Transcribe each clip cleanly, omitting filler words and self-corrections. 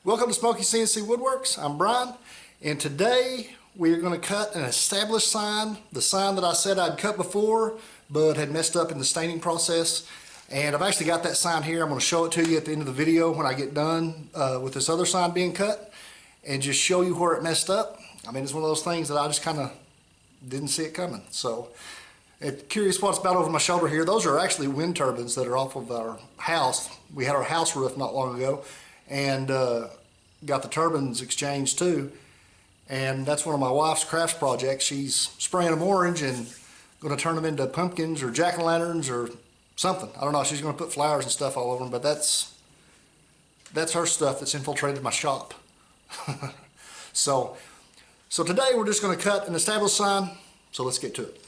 Welcome to Smokey CNC Woodworks. I'm Brian, and today we are going to cut an established sign, the sign that I said I'd cut before but had messed up in the staining process. And I've actually got that sign here. I'm going to show it to you at the end of the video when I get done with this other sign being cut and just show you where it messed up. I mean, it's one of those things that I just kind of didn't see it coming. So, curious what's about over my shoulder here. Those are actually wind turbines that are off of our house. We had our house roof not long ago and got the turbines exchanged too. And that's one of my wife's crafts projects. She's spraying them orange and going to turn them into pumpkins or jack-o'-lanterns or something. I don't know. She's going to put flowers and stuff all over them, but that's her stuff that's infiltrated my shop. So today we're just going to cut an established sign. So let's get to it.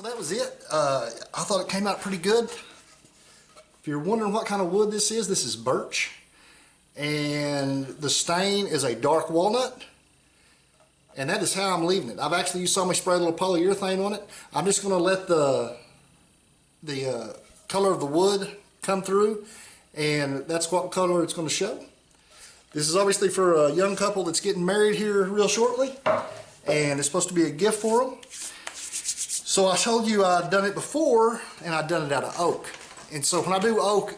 So that was it. I thought it came out pretty good. If you're wondering what kind of wood this is birch. And the stain is a dark walnut. And that is how I'm leaving it. I've actually, you saw me spray a little polyurethane on it. I'm just going to let the color of the wood come through, and that's what color it's going to show. This is obviously for a young couple that's getting married here real shortly, and it's supposed to be a gift for them. So I told you I'd done it before, and I'd done it out of oak. And so when I do oak,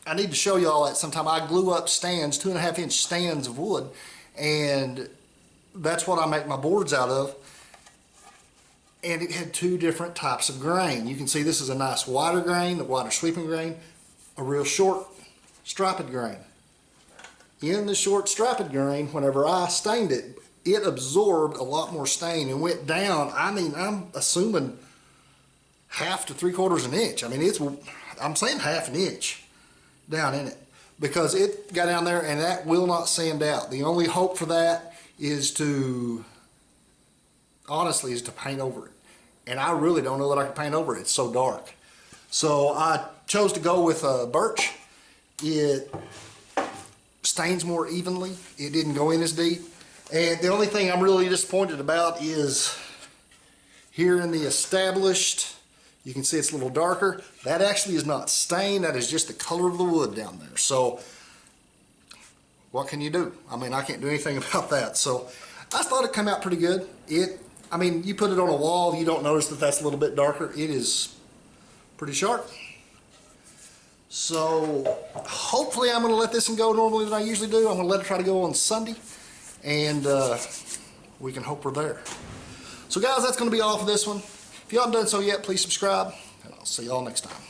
I need to show you all that sometime. I glue up stands, 2.5-inch stands of wood, and that's what I make my boards out of. And it had two different types of grain. You can see this is a nice wider grain, the wider sweeping grain, a real short striped grain. In the short striped grain, whenever I stained it, it absorbed a lot more stain and went down. I mean, I'm assuming 1/2 to 3/4 inch. I mean, I'm saying 1/2 inch down in it, because it got down there and that will not sand out. The only hope for that is to, honestly, is to paint over it. And I really don't know that I can paint over it. It's so dark. So I chose to go with birch. It stains more evenly. It didn't go in as deep. And the only thing I'm really disappointed about is here in the established, you can see it's a little darker. That actually is not stained. That is just the color of the wood down there. So what can you do? I mean, I can't do anything about that. So I thought it came out pretty good. I mean, you put it on a wall, you don't notice that that's a little bit darker. It is pretty sharp. So hopefully I'm going to let this one go normally than I usually do. I'm going to let it try to go on Sunday, and we can hope we're there. So guys, that's going to be all for this one. If you haven't done so yet, please subscribe, and I'll see y'all next time.